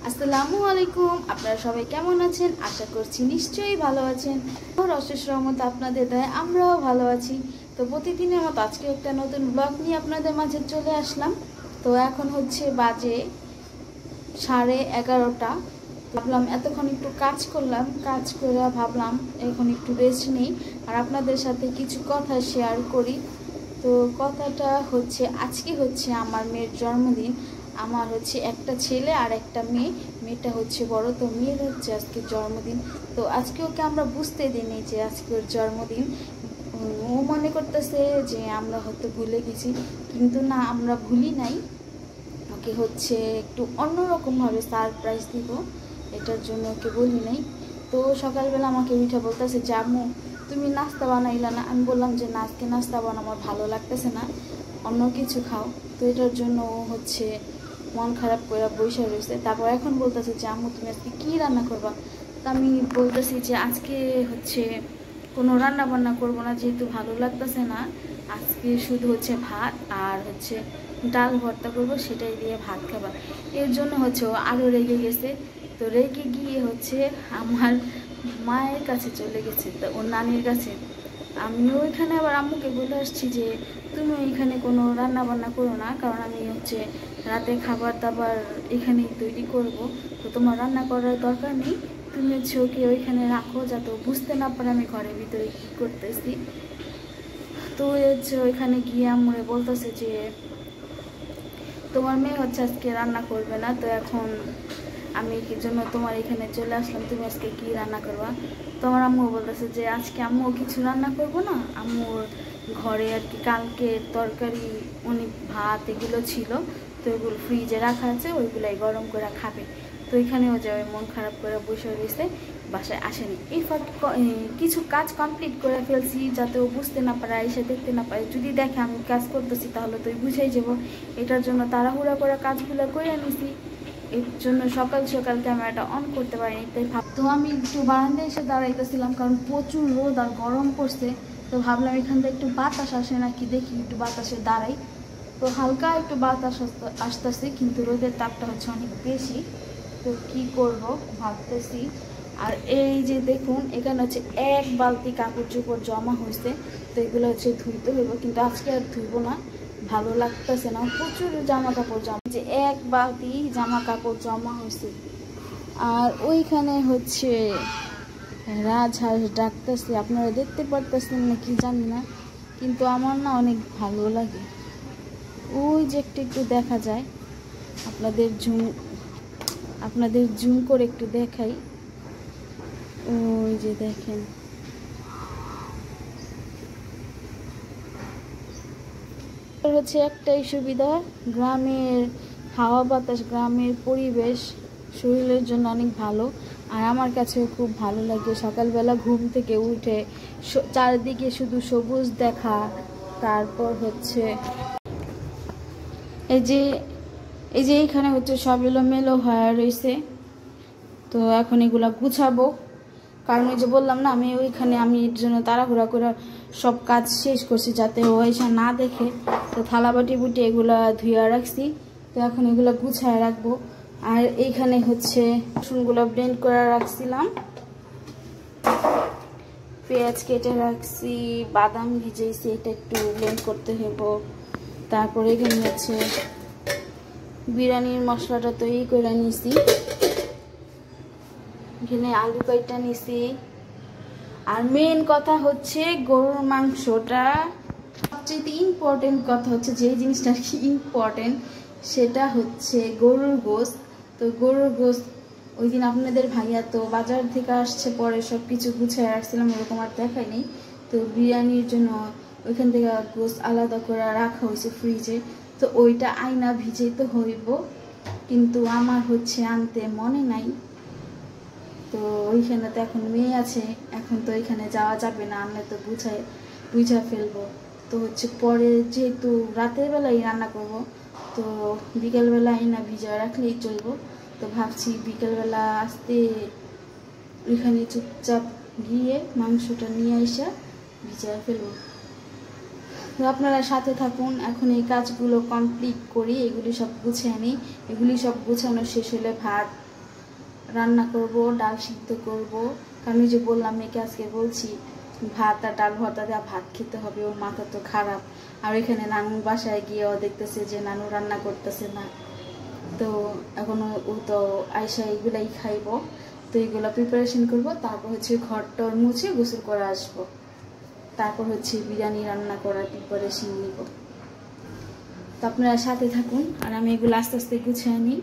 আসসালামু আলাইকুম। আপনারা সবাই কেমন আছেন? আশা করছি নিশ্চয়ই ভালো আছেন। অশেষ রহমতে আপনাদের দয়ায় আমরাও ভালো আছি। তো প্রতিদিনের মতো আজকে একটা নতুন ব্লগ নিয়ে আপনাদের মাঝে চলে আসলাম। তো এখন হচ্ছে বাজে 11:30। ভাবলাম এতক্ষণ একটু কাজ করলাম, কাজ করে ভাবলাম এখন একটু রেস্ট নিই আর আপনাদের সাথে কিছু কথা শেয়ার করি। তো কথাটা হচ্ছে আজকে হচ্ছে আমার মেয়ের জন্মদিন। আমার হচ্ছে একটা ছেলে আর একটা মেয়ে। মেয়েটা হচ্ছে বড়, তো মেয়ের হচ্ছে আজকে জন্মদিন। তো আজকে ওকে আমরা বুঝতে দিইনি যে আজকে ওর জন্মদিন। ও মনে করতেছে যে আমরা হয়তো ভুলে গেছি, কিন্তু না, আমরা ভুলি নাই। ওকে হচ্ছে একটু অন্যরকমভাবে সারপ্রাইজ দিব, এটার জন্য ওকে বলি নাই। তো সকালবেলা আমাকে উঠে বলতেছে যে আম্মু তুমি নাস্তা বানাইলা না? আমি বললাম যে না, আজকে নাস্তা বানানো আমার ভালো লাগতেছে না, অন্য কিছু খাও। তো এটার জন্য ও হচ্ছে মন খারাপ করে বসে রয়েছে। তারপর এখন বলতেছে যে আম্মু তুমি আজকে কী রান্না করবা? তা আমি বলতেছি যে আজকে হচ্ছে কোনো রান্না বান্না করবো না, যেহেতু ভালো লাগতেছে না। আজকে শুধু হচ্ছে ভাত আর হচ্ছে ডাল ভর্তা করবো, সেটাই দিয়ে ভাত খাবা। এর জন্য হচ্ছে ও আরও রেগে গেছে। তো রেগে গিয়ে হচ্ছে আমার মায়ের কাছে চলে গেছে, তো ওর নানির কাছে। আমিও ওইখানে আবার আম্মুকে বলে আসছি যে তুমি এখানে কোনো রান্না বান্না করো না, কারণ আমি হচ্ছে রাতে খাবার দাবার এখানেই তৈরি করব। তো তোমার রান্না করার দরকার নেই, তুমি হচ্ছে ওকে ওইখানে রাখো যাতে বুঝতে না পারে আমি ঘরের ভিতরে কী করতেছি। তো হচ্ছে ওইখানে গিয়ে আম্মুরে বলতেছে যে তোমার মেয়ে হচ্ছে আজকে রান্না করবে না, তো এখন আমি কি জন্য তোমার এখানে চলে আসলাম, তুমি আজকে কি রান্না করবা? তোমার আম্মু বলতেছে যে আজকে আম্মু কিছু রান্না করব না, আম্মুর ঘরে আর কি কালকের তরকারি অনেক ভাত এগুলো ছিল, তো এগুলো ফ্রিজে রাখা আছে, ওইগুলাই গরম করে খাবে। তো এখানেও যাবে মন খারাপ করে বসে রয়েছে, বাসায় আসেনি। এই কিছু কাজ কমপ্লিট করে ফেলছি যাতে ও বুঝতে না পারে, এসে দেখতে না পারে। যদি দেখে আমি কাজ করতেছি তাহলে তো বুঝাই যাব। এটার জন্য তাড়াহুড়া করে কাজগুলো করে নিছি, এর জন্য সকাল সকাল ক্যামেরাটা অন করতে পারিনি। তাই তো আমি একটু বারান্দায় এসে দাঁড়াইতেছিলাম, কারণ প্রচুর রোদ আর গরম পড়ছে। তো ভাবলাম এখান থেকে একটু বাতাস আসে নাকি, দেখি একটু বাতাসে দাঁড়াই। তো হালকা একটু বাতাস আসতেছে, কিন্তু রোদের তাপটা হচ্ছে অনেক বেশি। তো কি করব ভাবতেছি। আর এই যে দেখুন, এখানে হচ্ছে এক বালতি কাপড় চোপড় জমা হয়েছে, তো এগুলো হচ্ছে ধুইতে হইব, কিন্তু আজকে আর ধুইব না, ভালো লাগতেছে না। প্রচুর জামা কাপড় জমা, যে এক বালতি জামা কাপড় জমা হয়েছে। আর ওইখানে হচ্ছে রাজহাঁস ডাকতেছে, আপনারা দেখতে পারতেছেন না কি জানি না, কিন্তু আমার না অনেক ভালো লাগে। ওই যে একটু দেখা যায়, আপনাদের জুম করে একটু দেখাই। ওই যে দেখেন, হচ্ছে একটাই সুবিধা, গ্রামের হাওয়া বাতাস, গ্রামের পরিবেশ শরীরের জন্য অনেক ভালো। আর আমার কাছেও খুব ভালো লাগে সকালবেলা ঘুম থেকে উঠে চারিদিকে শুধু সবুজ দেখা। তারপর হচ্ছে এই যে এইখানে হচ্ছে সব এলোমেলো হয়ে রয়েছে, তো এখন এগুলা গুছাবো। কারণ ওই যে বললাম না, আমি এর জন্য তাড়াহুড়া করে সব কাজ শেষ করছি যাতে ও এসে না দেখে। তো থালা বাটি বুটি এগুলা ধুয়ে রাখছি, তো এখন এগুলো গুছায় রাখবো। আর এইখানে হচ্ছে রসুনগুলো ব্লেন্ড করে রাখছিলাম, পেঁয়াজ কেটে রাখছি, বাদাম ভিজেছি, এটা একটু ব্লেন্ড করতে হইব। তারপরে এখানে হচ্ছে বিরিয়ানির মশলাটা তৈরি করে নিছি, এখানে আলু কাইটা নিছি। আর মেন কথা হচ্ছে গরুর মাংসটা, সবচেয়ে ইম্পর্টেন্ট কথা হচ্ছে, যে জিনিসটা কি ইম্পর্টেন্ট সেটা হচ্ছে গরুর গোশত। তো গরুর গোশত ওই দিন আপনাদের ভাইয়া তো বাজার থেকে আসছে, পরে সব কিছু গুছিয়ে রাখছিলাম, ওরকম আর দেখাই নেই। তো বিরিয়ানির জন্য ওইখান থেকে গোশত আলাদা করে রাখা হয়েছে ফ্রিজে, তো ওইটা আইনা ভিজেই তো হইব, কিন্তু আমার হচ্ছে আনতে মনে নাই। তো ওইখানে তো এখন মেয়ে আছে, এখন তো ওইখানে যাওয়া যাবে না, আমরা তো বুঝা ফেলবো। তো হচ্ছে পরে যেহেতু রাতের বেলায় রান্না করব, তো বিকেলবেলায় না ভিজা রাখলেই চলবো। তো ভাবছি বিকেলবেলা আসতে ওইখানে চুপচাপ গিয়ে মাংসটা নিয়ে এসে ভিজা ফেলবো। তো আপনারা সাথে থাকুন, এখন এই কাজগুলো কমপ্লিট করি, এগুলি সব গুছিয়ে নিই। এগুলি সব গুছানো শেষ হলে ভাত রান্না করব, ডাল সিদ্ধ করব। কারণ যে বললাম মেয়েকে আজকে বলছি ভাত আর ডাল ভর্তা দিয়ে ভাত খেতে হবে, ওর মাথা তো খারাপ। আর এখানে নানুর বাসায় গিয়েও দেখতেছে যে নানু রান্না করতেছে না, তো এখন ও তো আয়সা এগুলাই খাইব। তো এগুলো প্রিপারেশন করব, তারপর হচ্ছে ঘরটর মুছে গোসল করে আসবো, তারপর হচ্ছে বিরিয়ানি রান্না করার প্রিপারেশন নিব। তো আপনারা সাথে থাকুন আর আমি এগুলো আস্তে আস্তে গুছিয়ে নিই।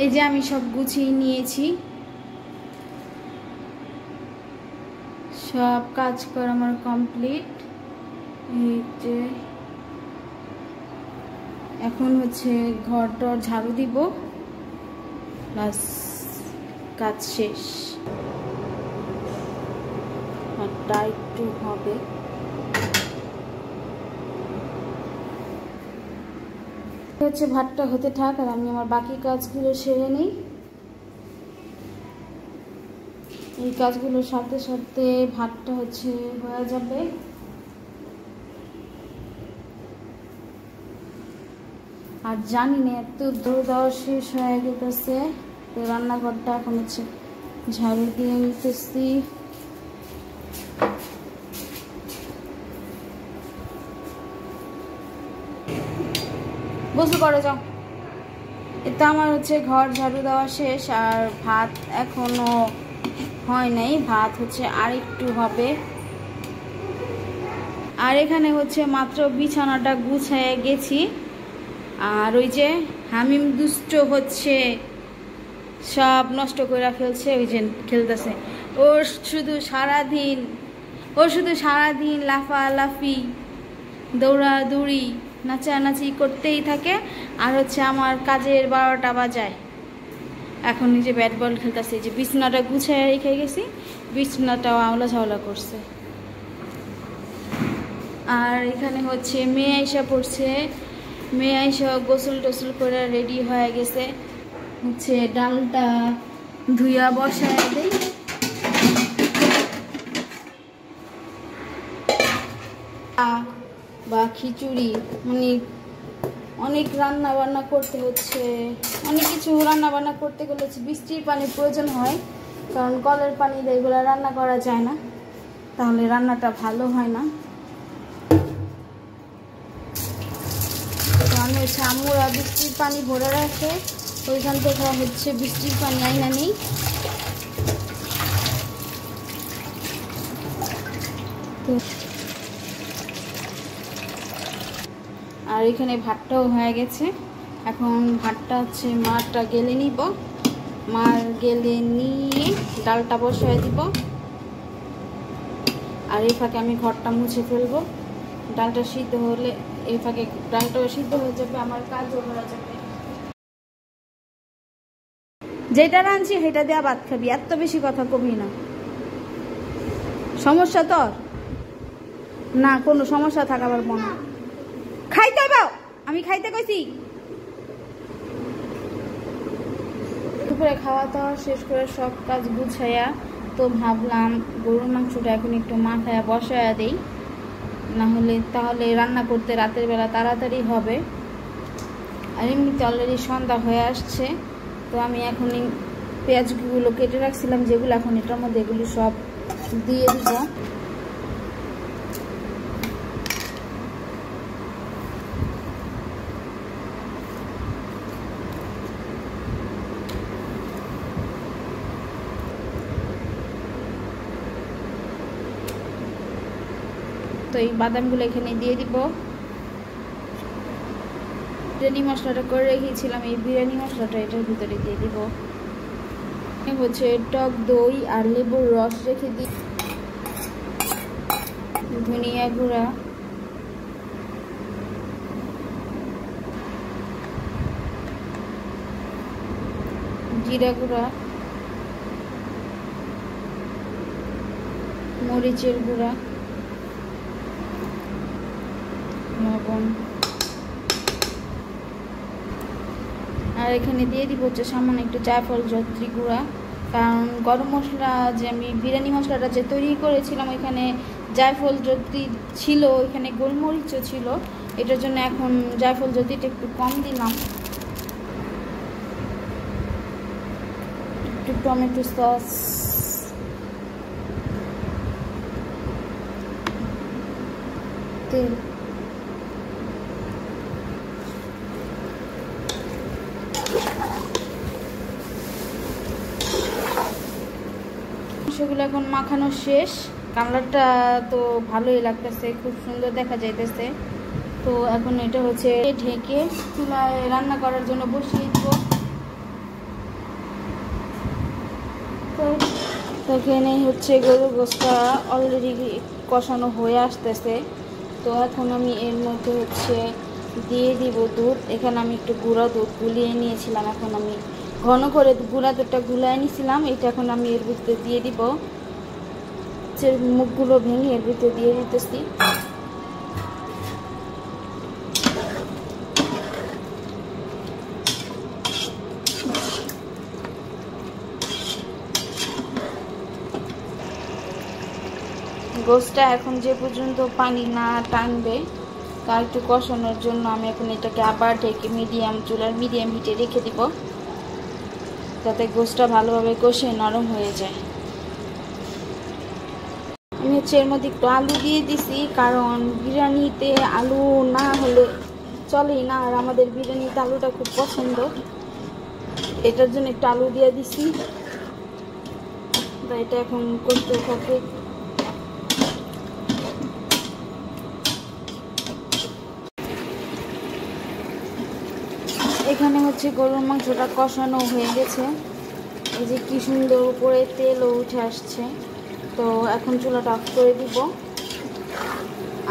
এই যে আমি সব গুছিয়ে নিয়েছি, সব কাজ করা আমার কমপ্লিট। এই যে এখন হচ্ছে ঘরটর ঝাড়ু দিব, প্লাস কাজ শেষ। ভাতটা একটু হবে, হচ্ছে ভাতটা হতে থাক আর আমি আমার বাকি কাজগুলো সেরে নিই। এই কাজগুলোর সাথে সাথে ভাতটা হচ্ছে হয়ে যাবে। আর জানি না এত দৌড় শেষ হয়ে গেছে, তো রান্নাঘরটা এখন হচ্ছে ঝাড়ু দিয়ে নিতেছি। গোসল করে যাও। এটা আমার হচ্ছে ঘর ঝাড়ু দেওয়া শেষ, আর ভাত এখনো হয় নাই, ভাত হচ্ছে আর একটু হবে। আর এখানে হচ্ছে মাত্র বিছানাটা গুছিয়ে গেছি, আর ওই যে হামিম দুষ্ট হচ্ছে, সব নষ্ট করে ফেলছে। ওই যে খেলতেছে, ওর শুধু সারাদিন লাফালাফি দৌড়াদৌড়ি নাচানাচি করতেই থাকে। আর হচ্ছে আমার কাজের 12টা বাজায়, এখন নিজে ব্যাট বল খেলতেছে। যে বিছানাটা গুছিয়ে রেখে গেছি, বিছানাটাও আওলা ঝাওলা করছে। আর এখানে হচ্ছে মেয়ে আইসা পড়ছে, মেয়ে আইসা গোসল টোসল করে রেডি হয়ে গেছে। হচ্ছে ডালটা ধুইয়া বসায় দেই। বা খিচুড়ি মানে অনেক রান্না বান্না করতে হচ্ছে, অনেক কিছু রান্না বান্না করতে গেলে বৃষ্টির পানির প্রয়োজন হয়, কারণ কলের পানি দিয়ে এগুলো রান্না করা যায় না, তাহলে রান্নাটা ভালো হয় না। কারণ হচ্ছে আম্মুরা বৃষ্টির পানি ভরে রাখে, ওইখান থেকে হচ্ছে বৃষ্টির পানি আইনা নেই। তো আর এখানে ভাতটাও হয়ে গেছে, এখন ভাতটা হচ্ছে মারটা গেলে নিব, মার গেলে নিয়ে ডালটা বসায় দিব। আর এই ফাঁকে আমি ঘরটা মুছে ফেলবো, ডালটা সিদ্ধ হলে এই ফাঁকে ডালটাও সিদ্ধ হয়ে যাবে, আমার কাজও হয়ে যাবে। যেটা রাঁধছি সেটা দেওয়া ভাত খাবি, এত বেশি কথা কবি না। সমস্যা তোর না? কোনো সমস্যা থাকা পারবো না। খাইতে পাও, আমি খাইতে কইছি। দুপুরে খাওয়া দাওয়া শেষ করে সব কাজ গুছাইয়া তো ভাবলাম গরুর মাংসটা এখন একটু মাখায়া বসায়া দেই, তাহলে রান্না করতে রাতের বেলা তাড়াতাড়ি হবে। আর এমনিতে অলরেডি সন্ধ্যা হয়ে আসছে, তো আমি এখন পেঁয়াজগুলো কেটে রাখছিলাম যেগুলো, এখন এটার মধ্যে এগুলি সব দিয়ে দিব। তো এই বাদামগুলো এখানে দিয়ে দিব। বিরিয়ানি মশলাটা করে রেখেছিলাম, এই বিরিয়ানি মশলাটা এটার ভিতরে দিয়ে দিব। হচ্ছে টক দই আর লেবুর রস রেখে দিই, ধনিয়া গুঁড়া, জিরা গুঁড়া, মরিচের গুঁড়া, লবণ, আর এখানে দিয়ে দিব হচ্ছে সামান্য একটু জায়ফল জয়ত্রী গুঁড়া। কারণ গরম মশলা যে আমি বিরিয়ানি মশলাটা যে তৈরি করেছিলাম ওইখানে জায়ফল জয়ত্রী ছিল, ওইখানে গোলমরিচও ছিল, এটার জন্য এখন জায়ফল জয়ত্রীটা একটু কম দিলাম। একটু টমেটো সস, তেল, সেগুলো এখন মাখানো শেষ। কালারটা তো ভালোই লাগতেছে, খুব সুন্দর দেখা যাইতেছে। তো এখন এটা হচ্ছে ঢেকে চুলায় রান্না করার জন্য বসিয়ে দিব। তো এখানে হচ্ছে গরুর গোশটা অলরেডি কষানো হয়ে আসতেছে। তো এখন আমি এর মধ্যে হচ্ছে দিয়ে দিব দুধ। এখানে আমি একটু গুঁড়া দুধ গুলিয়ে নিয়েছিলাম, এখন আমি ঘন করে গুঁড়া দুধটা গুলায় নিয়েছিলাম, এটা এখন আমি এর ভিতরে দিয়ে দিব। মুখগুলো ভেঙে এর ভিতরে দিয়ে দিতেছি। গোশটা এখন যে পর্যন্ত পানি না টানবে তার একটু কষানোর জন্য আমি এখন এটাকে আবার ঢেকে মিডিয়াম হিটে রেখে দিব, যাতে গোশটা ভালোভাবে কষে নরম হয়ে যায়। আমি হচ্ছে এর মধ্যে একটু আলু দিয়ে দিছি, কারণ বিরিয়ানিতে আলু না হলে চলেই না, আর আমাদের বিরিয়ানিতে আলুটা খুব পছন্দ, এটার জন্য একটু আলু দিয়ে দিছি। তো এটা এখন করতে থাকে। এখানে হচ্ছে গরুর মাংসটা কষানো হয়ে গেছে, এই যে কি সুন্দর উপরে তেলও উঠে আসছে। তো এখন চুলাটা অফ করে দিব,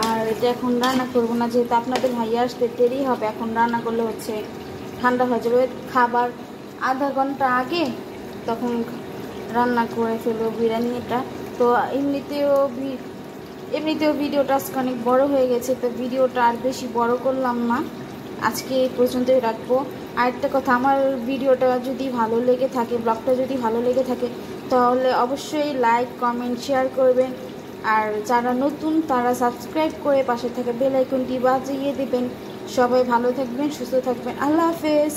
আর এটা এখন রান্না করবো না, যেহেতু আপনাদের ভাইয়া আসতে দেরি হবে। এখন রান্না করলে হচ্ছে ঠান্ডা হয়ে যাবে, খাবার আধা ঘন্টা আগে তখন রান্না করে ফেলবো বিরিয়ানিটা। তো এমনিতেও ভিডিওটা আজকে অনেক বড় হয়ে গেছে, তো ভিডিওটা আর বেশি বড় করলাম না, আজকে এই পর্যন্তই রাখবো। আরেকটা কথা, আমার ভিডিওটা যদি ভালো লেগে থাকে, ব্লগটা যদি ভালো লেগে থাকে, তাহলে অবশ্যই লাইক কমেন্ট শেয়ার করবেন, আর যারা নতুন তারা সাবস্ক্রাইব করে পাশে থেকে বেল আইকনটি বাজিয়ে দেবেন। সবাই ভালো থাকবেন, সুস্থ থাকবেন। আল্লাহ হাফেজ।